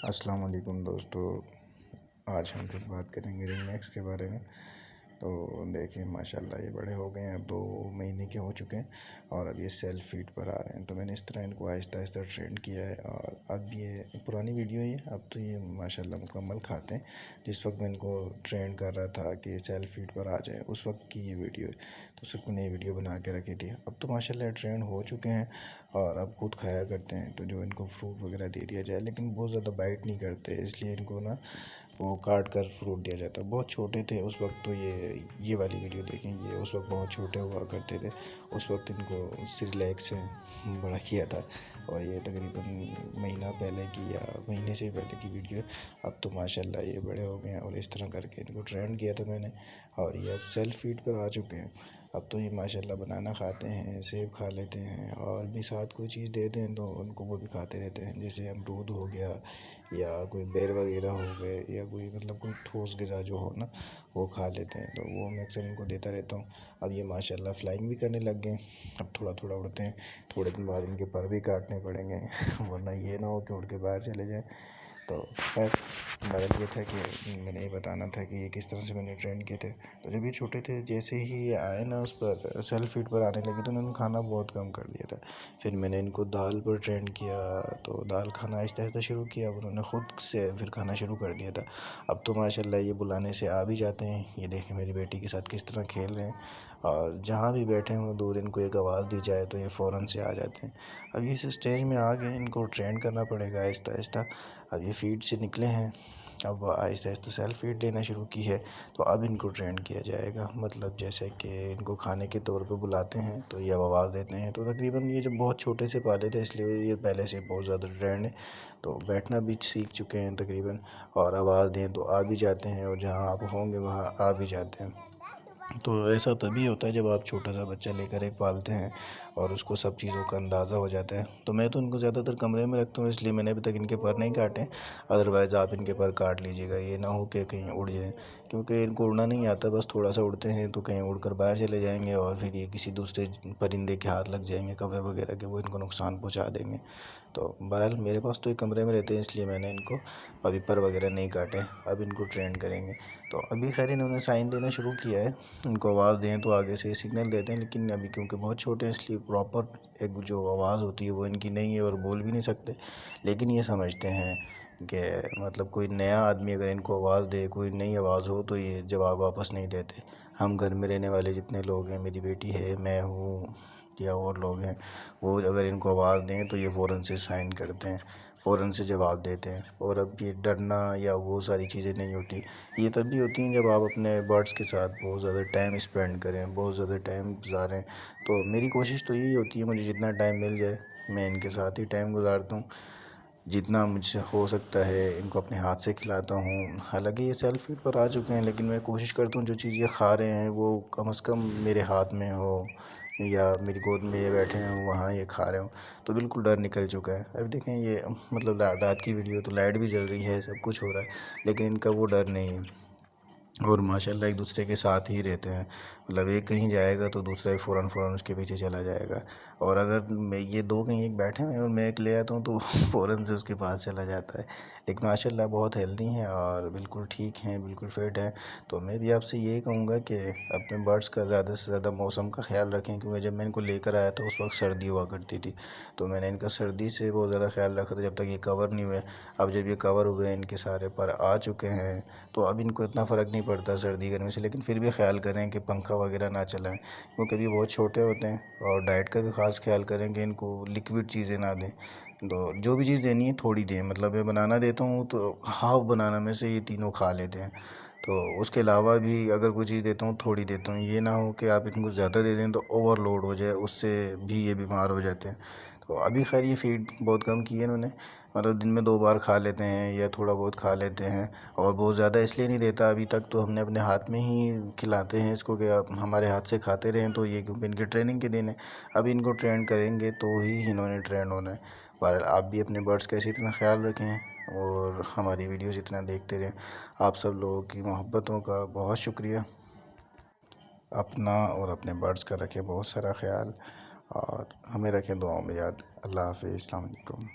अस्सलाम वालेकुम दोस्तों। आज हम फिर बात करेंगे रिंग नेक्स के बारे में। तो देखिए माशाल्लाह ये बड़े हो गए हैं, अब 2 महीने के हो चुके हैं और अब ये सेल्फ फीड पर आ रहे हैं। तो मैंने इस तरह इनको आहिस्ता आहिस्ता ट्रेंड किया है और अब ये पुरानी वीडियो है, अब तो ये माशाल्लाह मुकम्मल खाते हैं। जिस वक्त मैं इनको ट्रेंड कर रहा था कि सेल्फ फीड पर आ जाए, उस वक्त की ये वीडियो है। तो उस वक्त मैंने ये वीडियो बना के रखी थी। अब तो माशाल्लाह ट्रेंड हो चुके हैं और अब खुद खाया करते हैं। तो जो इनको फ्रूट वगैरह दे दिया जाए, लेकिन बहुत ज़्यादा बाइट नहीं करते, इसलिए इनको ना वो काट कर फ्रूट दिया जाता है। बहुत छोटे थे उस वक्त, तो ये वाली वीडियो देखेंगे, उस वक्त बहुत छोटे हुआ करते थे। उस वक्त इनको सिरलैक्स से बड़ा किया था और ये तकरीबन महीना पहले की या महीने से पहले की वीडियो है। अब तो माशाल्लाह ये बड़े हो गए हैं और इस तरह करके इनको ट्रेंड किया था मैंने और ये अब सेल्फ फीड पर आ चुके हैं। अब तो ये माशाल्लाह बनाना खाते हैं, सेब खा लेते हैं और भी साथ कोई चीज़ दे दें तो उनको वो भी खाते रहते हैं। जैसे अमरूद हो गया या कोई बेर वगैरह हो गए या कोई मतलब कोई ठोस ग़िज़ा जो हो ना, वो खा लेते हैं। तो वो मैं अक्सर इनको देता रहता हूँ। अब ये माशाल्लाह फ्लाइंग भी करने लग गए। अब थोड़ा थोड़ा उड़ते हैं। थोड़े दिन बाद इनके पर भी काटने पड़ेंगे वरना ये ना हो कि उड़ के बाहर चले जाएँ। तो खैर बहरहाल ये था कि मैंने ये बताना था कि ये किस तरह से मैंने ट्रेंड किए थे। तो जब ये छोटे थे, जैसे ही ये आए ना उस पर सेल्फ फीड पर आने लगे, तो उन्होंने खाना बहुत कम कर दिया था। फिर मैंने इनको दाल पर ट्रेंड किया, तो दाल खाना आहिस्ता आहिस्ता शुरू किया। उन्होंने ख़ुद से फिर खाना शुरू कर दिया था। अब तो माशाल्लाह ये बुलाने से आ भी जाते हैं। ये देखें मेरी बेटी के साथ किस तरह खेल रहे हैं और जहाँ भी बैठे हों दूर, इनको एक आवाज़ दी जाए तो ये फ़ौरन से आ जाते हैं। अब ये इस स्टेज में आ गए, इनको ट्रेंड करना पड़ेगा आहिस्ता आहिस्ता। अब ये फीड से निकले हैं, अब आहिस्ता आहिस्ता सेल्फ फीड लेना शुरू की है। तो अब इनको ट्रेंड किया जाएगा, मतलब जैसे कि इनको खाने के तौर पे बुलाते हैं तो ये अब आवाज़ देते हैं। तो तकरीबन ये जब बहुत छोटे से पाले थे, इसलिए ये पहले से बहुत ज़्यादा ट्रेंड है। तो बैठना भी सीख चुके हैं तकरीबन और आवाज़ दें तो आ भी जाते हैं और जहाँ आप होंगे वहाँ आ भी जाते हैं। तो ऐसा तभी होता है जब आप छोटा सा बच्चा लेकर एक पालते हैं और उसको सब चीज़ों का अंदाज़ा हो जाता है। तो मैं तो इनको ज़्यादातर कमरे में रखता हूँ, इसलिए मैंने अभी तक इनके पर नहीं काटे। अदरवाइज़ आप इनके पर काट लीजिएगा, ये ना हो कि कहीं उड़ जाए, क्योंकि इनको उड़ना नहीं आता। बस थोड़ा सा उड़ते हैं तो कहीं उड़कर बाहर चले जाएंगे और फिर ये किसी दूसरे परिंदे के हाथ लग जाएंगे, कौवे वगैरह के, वो इनको नुकसान पहुँचा देंगे। तो बहरहाल मेरे पास तो एक कमरे में रहते हैं, इसलिए मैंने इनको अभी पर वगैरह नहीं काटे। अब इनको ट्रेंड करेंगे। तो अभी खैर इन्होंने साइन देना शुरू किया है। इनको आवाज़ दें तो आगे से सिग्नल देते हैं, लेकिन अभी क्योंकि बहुत छोटे हैं इसलिए प्रॉपर एक जो आवाज़ होती है वो इनकी नहीं है और बोल भी नहीं सकते। लेकिन ये समझते हैं कि मतलब कोई नया आदमी अगर इनको आवाज़ दे, कोई नई आवाज़ हो, तो ये जवाब वापस नहीं देते। हम घर में रहने वाले जितने लोग हैं, मेरी बेटी है, मैं हूँ या और लोग हैं, वो अगर इनको आवाज़ दें तो ये फ़ौरन से साइन करते हैं, फ़ौरन से जवाब देते हैं। और अब ये डरना या वो सारी चीज़ें नहीं होती। ये तभी होती हैं जब आप अपने बर्ड्स के साथ बहुत ज़्यादा टाइम स्पेंड करें, बहुत ज़्यादा टाइम गुजारें। तो मेरी कोशिश तो यही होती है, मुझे जितना टाइम मिल जाए मैं इनके साथ ही टाइम गुजारता हूँ। जितना मुझसे हो सकता है इनको अपने हाथ से खिलाता हूँ। हालांकि ये सेल्फ फीड पर आ चुके हैं, लेकिन मैं कोशिश करता हूँ जो चीज़ ये खा रहे हैं वो कम से कम मेरे हाथ में हो या मेरी गोद में ये बैठे हों, वहाँ ये खा रहे हों। तो बिल्कुल डर निकल चुका है। अब देखें ये मतलब रात की वीडियो, तो लाइट भी जल रही है, सब कुछ हो रहा है, लेकिन इनका वो डर नहीं है और माशाल्लाह एक दूसरे के साथ ही रहते हैं। मतलब एक कहीं जाएगा तो दूसरा ही फ़ौरन फ़ौरन उसके पीछे चला जाएगा। और अगर मैं ये दो कहीं एक बैठे हुए हैं और मैं एक ले आता हूँ तो फ़ौरन से उसके पास चला जाता है। लेकिन माशाल्लाह बहुत हेल्दी हैं और बिल्कुल ठीक हैं, बिल्कुल फिट हैं। तो मैं भी आपसे यही कहूँगा कि अपने बर्ड्स का ज़्यादा से ज़्यादा मौसम का ख्याल रखें, क्योंकि जब मैं इनको लेकर आया था उस वक्त सर्दी हुआ करती थी। तो मैंने इनका सर्दी से बहुत ज़्यादा ख्याल रखा था जब तक ये कवर नहीं हुए। अब जब ये कवर हुए, इनके सारे पर आ चुके हैं, तो अब इनको इतना फ़र्क नहीं पड़ता सर्दी गर्मी से। लेकिन फिर भी ख्याल करें कि पंखा वगैरह ना चलाएं, क्योंकि अभी बहुत छोटे होते हैं। और डाइट का भी ख़ास ख्याल करें कि इनको लिक्विड चीज़ें ना दें। तो जो भी चीज़ देनी है थोड़ी दें, मतलब मैं बनाना देता हूँ तो हाफ़ बनाना में से ये तीनों खा लेते हैं। तो उसके अलावा भी अगर कोई चीज़ देता हूँ थोड़ी देता हूँ। ये ना हो कि आप इनको ज़्यादा दे दें तो ओवरलोड हो जाए, उससे भी ये बीमार हो जाते हैं। तो अभी खैर ये फीड बहुत कम की है इन्होंने, मतलब दिन में 2 बार खा लेते हैं या थोड़ा बहुत खा लेते हैं। और बहुत ज़्यादा इसलिए नहीं देता अभी तक, तो हमने अपने हाथ में ही खिलाते हैं इसको कि आप हमारे हाथ से खाते रहें। तो ये क्योंकि इनके ट्रेनिंग के दिन है, अब इनको ट्रेन करेंगे तो ही इन्होंने ट्रेंड होना है। पर आप भी अपने बर्ड्स का इसी तरह ख्याल रखें और हमारी वीडियोज़ इतना देखते रहें। आप सब लोगों की मोहब्बतों का बहुत शुक्रिया। अपना और अपने बर्ड्स का रखें बहुत सारा ख्याल और हमें रखें दुआओं में याद। अल्लाह हाफ़िज़, अस्सलाम वालेकुम।